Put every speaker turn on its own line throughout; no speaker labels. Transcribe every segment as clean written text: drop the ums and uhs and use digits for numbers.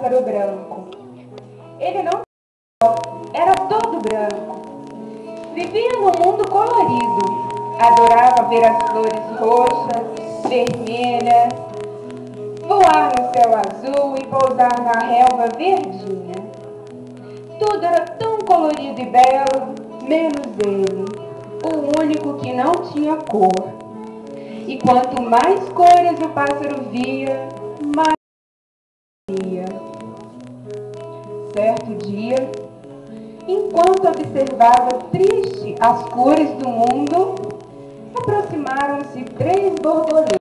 pássaro branco. Ele não era todo branco. Vivia num mundo colorido. Adorava ver as flores roxas, vermelhas, voar no céu azul e pousar na relva verdinha. Tudo era tão colorido e belo, menos ele, o único que não tinha cor. E quanto mais cores o pássaro via, mais via. Certo dia, enquanto observava triste as cores do mundo, aproximaram-se 3 borboletas.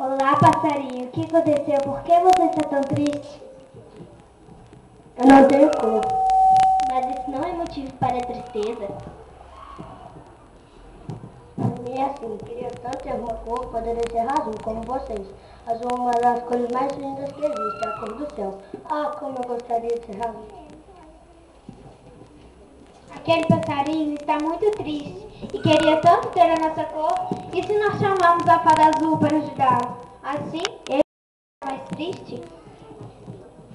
Olá, passarinho. O que aconteceu? Por que você está tão triste?
Eu não tenho cor.
Mas isso não é motivo para tristeza.
E assim, queria tanto ter uma cor, poderia ser azul, como vocês. Azul é uma das cores mais lindas que existe, a cor do céu. Ah, como eu gostaria de ser azul.
Aquele passarinho está muito triste e queria tanto ter a nossa cor. E se nós chamarmos a fada azul para ajudá-lo? Assim, ele fica mais triste?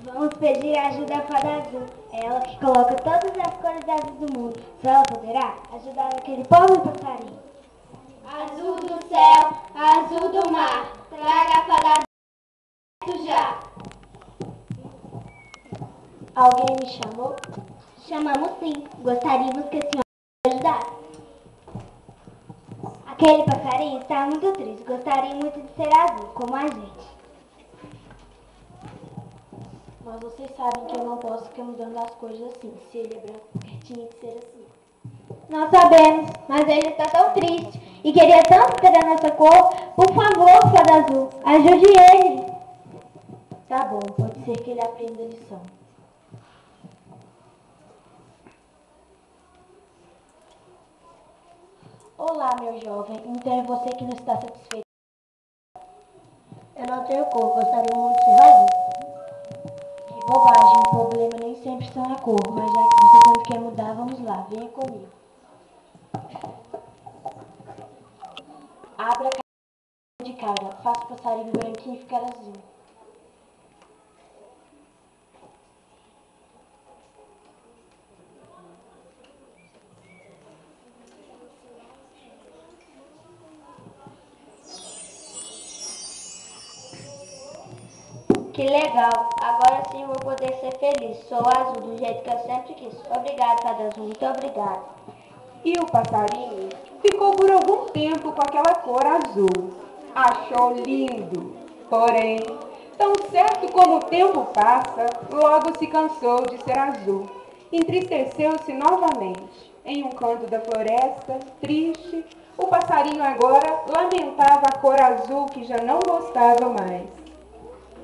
Vamos pedir a ajuda à fada azul. É ela que coloca todas as cores da vida do mundo. Se ela poderá ajudar aquele pobre passarinho. Azul do céu, azul do mar, traga a fada azul já.
Alguém me chamou?
Chamamos sim. Gostaríamos que a senhora nos ajudasse. Aquele passarinho está muito triste. Gostaria muito de ser azul, como a gente.
Mas vocês sabem que eu não posso ficar mudando as cores assim. Se ele é branco, tinha que ser assim.
Nós sabemos, mas ele está tão triste e queria tanto ter a nossa cor. Por favor, fada azul, ajude ele.
Tá bom, pode ser que ele aprenda a lição. Olá, meu jovem. Então é você que não está satisfeito? Eu não tenho cor, gostaria muito de ser azul. Que bobagem, o problema nem sempre está na cor, mas já que você tanto quer mudar, vamos lá, venha comigo. Abra a caixa de cara, faça o passarinho branquinho ficar azul.
Que legal, agora sim vou poder ser feliz. Sou azul, do jeito que eu sempre quis. Obrigado, fada azul, muito obrigado.
E o passarinho ficou por algum tempo com aquela cor azul. Achou lindo, porém, tão certo como o tempo passa, logo se cansou de ser azul. Entristeceu-se novamente. Em um canto da floresta, triste, o passarinho agora lamentava a cor azul que já não gostava mais.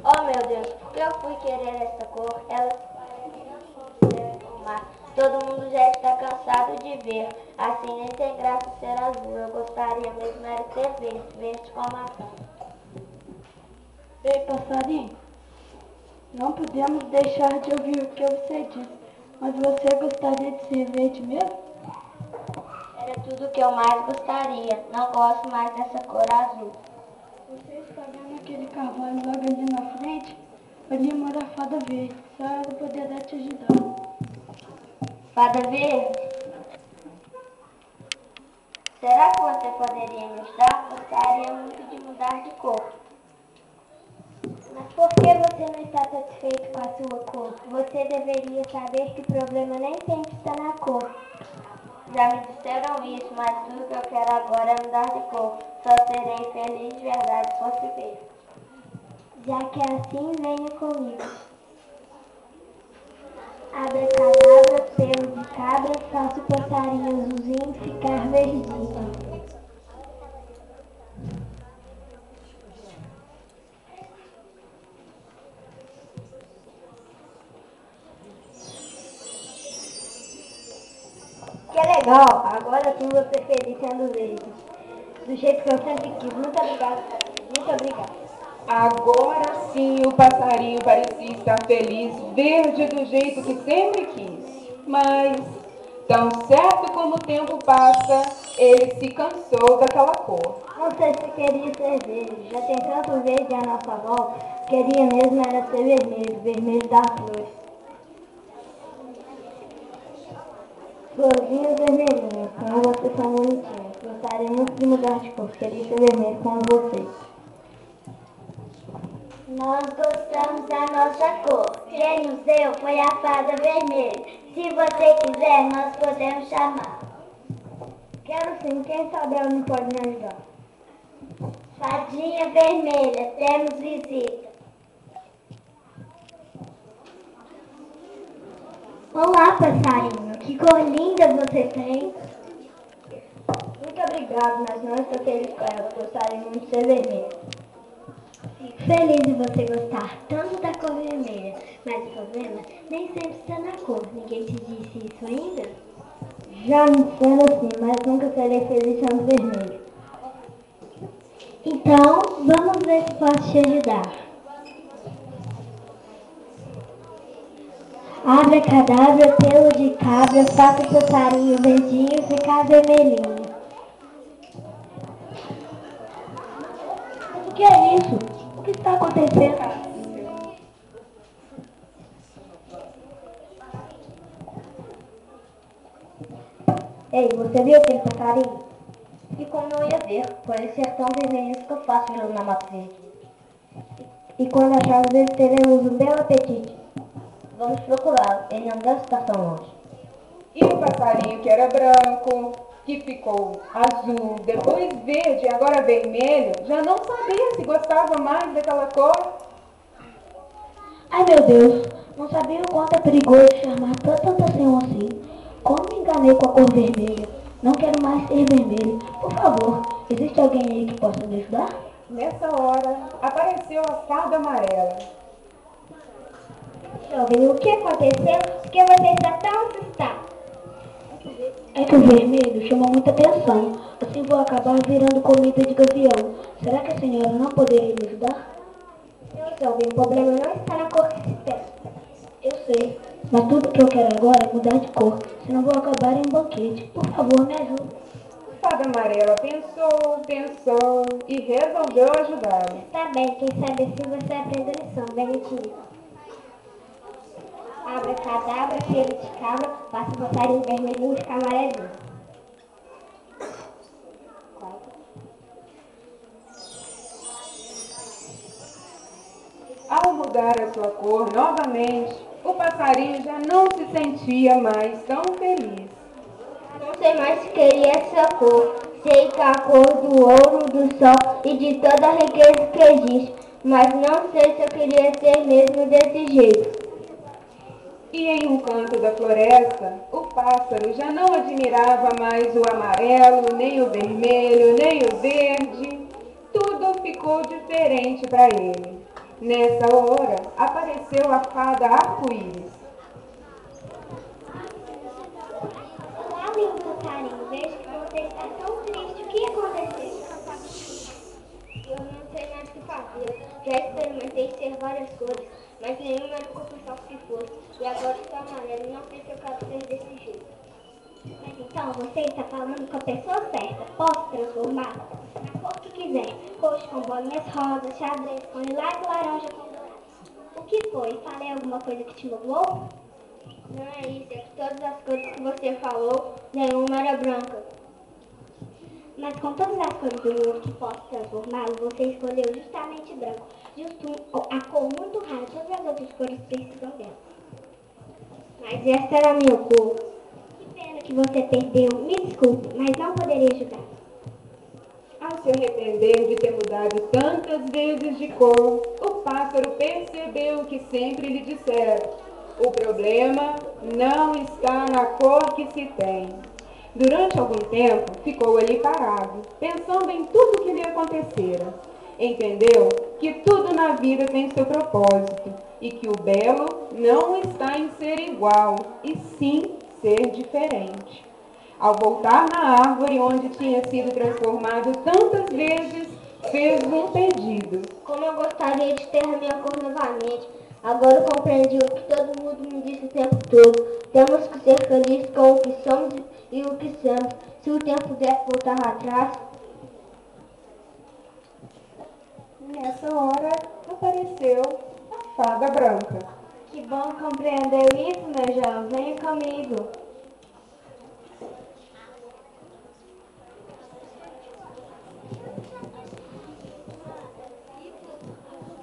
Oh meu Deus, por que eu fui querer essa cor? Ela parece o mar. Todo mundo já está cansado de ver. Assim nem tem graça ser azul. Eu gostaria mesmo era de ser verde, verde como a terra.
Ei, passarinho, não podemos deixar de ouvir o que você disse, mas você gostaria de ser verde mesmo?
Era tudo que eu mais gostaria. Não gosto mais dessa cor azul.
Você está vendo aquele cavalo logo ali na frente? Ali mora a fada verde, só ela poderá te ajudar.
Fada verde? Será que você poderia me ajudar? Gostaria muito de mudar de cor. Mas por que você não está satisfeito com a sua cor? Você deveria saber que o problema nem sempre está na cor. Já me disseram isso, mas tudo que eu quero agora é mudar de cor. Só serei feliz de verdade se fosse verde. Já que é assim, venha comigo. Abracadabra, pelo de cabra, faço o passarinho azulzinho ficar verdinho.
Que legal! Agora sim você feliz sendo verde. Do jeito que eu sempre quis. Muito obrigado. Muito obrigado.
Agora sim o passarinho parecia estar feliz, verde do jeito que sempre quis. Mas, tão certo como o tempo passa, ele se cansou daquela cor.
Não sei se queria ser verde. Já tem tanto verde à nossa volta. Queria mesmo era ser vermelho. Vermelho das flores. Florzinhas vermelhinhas, como vocês são bonitinhas. Gostaria muito de mudar de cor. Queria ser vermelho como vocês.
Nós gostamos da nossa cor. Quem nos deu foi a fada vermelha. Se você quiser, nós podemos chamar.
Quero sim. Quem sabe ela não pode me ajudar.
Fadinha vermelha, temos visita. Olá, passarinho. Que cor linda você tem.
Muito obrigado, mas não estou feliz com ela. Gostaria muito de ser vermelho.
Fico feliz de você gostar tanto da cor vermelha. Mas o problema nem sempre está na cor. Ninguém te disse isso ainda?
Já me sendo assim, mas nunca serei feliz sendo vermelho.
Então, vamos ver se posso te ajudar. Abracadabra, pelo de cabra, faça o passarinho verdinho ficar vermelhinho.
Mas o que é isso? O que está acontecendo? Ei, você viu aquele passarinho? E como eu ia ver, por ele ser tão vermelho, fica fácil vê-lo na mata verde. E quando acharmos ele, teremos um belo apetite. Vamos procurá-lo, ele não deve estar tão longe.
E o passarinho que era branco, que ficou azul, depois verde e agora vermelho, já não sabia se gostava mais daquela cor.
Ai meu Deus, não sabia o quanto é perigoso chamar tanta atenção assim. Como me enganei com a cor vermelha? Não quero mais ser vermelho. Por favor, existe alguém aí que possa me ajudar?
Nessa hora, apareceu a fada amarela.
Jovem, o que aconteceu? Por que você está tão assustado?
É que o vermelho chama muita atenção. Assim vou acabar virando comida de gavião. Será que a senhora não poderia me ajudar?
Não, jovem, o problema não está na cor que se tem.
Eu sei, mas tudo que eu quero agora é mudar de cor. Senão vou acabar em um banquete. Por favor, me ajude.
A fada amarela pensou e resolveu ajudá-lo.
Tá bem, quem sabe assim você aprende a lição, bonitinho. Abracadabra, pelo de cabra, faça o passarinho vermelhinho ficar amarelinho.
Ao mudar a sua cor novamente, o passarinho já não se sentia mais tão feliz.
Não sei mais se queria essa cor. Sei que a cor do ouro, do sol e de toda a riqueza que existe. Mas não sei se eu queria ser mesmo desse jeito.
E em um canto da floresta, o pássaro já não admirava mais o amarelo, nem o vermelho, nem o verde. Tudo ficou diferente para ele. Nessa hora, apareceu a fada arco-íris.
Olá, lindo passarinho. Vejo que você está tão triste. O que aconteceu? Eu não sei mais o que fazer. Já experimentei ser várias cores, mas nenhuma era o que se fosse. E agora estou amarelo e não sei se eu quero ser desse jeito. Mas então você está falando com a pessoa certa. Posso transformar na cor que quiser. Roxo com bolinhas rosas, xadrez com lilás e laranja com dourado. O que foi? Falei alguma coisa que te magoou? Não é isso, é que todas as cores que você falou, nenhuma era branca. Mas com todas as cores do mundo que posso transformá-lo, você escolheu justamente branco. A cor muito rara, todas as outras cores precisam dela. Mas essa era a minha cor. Que pena que você perdeu. Me desculpe, mas não poderia ajudar.
Ao se arrepender de ter mudado tantas vezes de cor, o pássaro percebeu o que sempre lhe disseram. O problema não está na cor que se tem. Durante algum tempo, ficou ali parado, pensando em tudo o que lhe acontecera. Entendeu que tudo na vida tem seu propósito e que o belo não está em ser igual, e sim ser diferente. Ao voltar na árvore onde tinha sido transformado tantas vezes, fez um pedido.
Como eu gostaria de ter a minha cor novamente. Agora eu compreendi o que todo mundo me disse o tempo todo. Temos que ser felizes com o que somos e o que somos. Se o tempo pudesse voltar atrás.
Nessa hora apareceu a fada branca.
Que bom compreendeu isso, meu jovem. Venha comigo.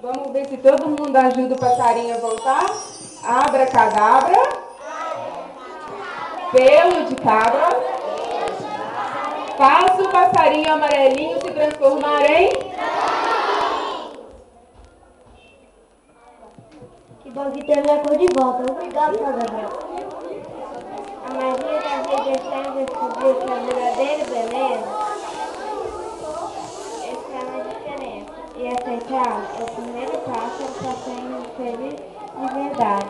Vamos ver se todo mundo ajuda o passarinho a voltar. Abracadabra. Pelo de cabra. Faça o passarinho amarelinho se transformar em...
Que bom que teve a cor de volta. Obrigado, fada branca.
A magia da vida está em descobrir que a verdadeira beleza está na diferença. E aceitá-la é o primeiro passo para sermos felizes de verdade.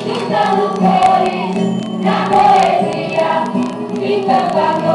Juntando cores na poesia, pintando a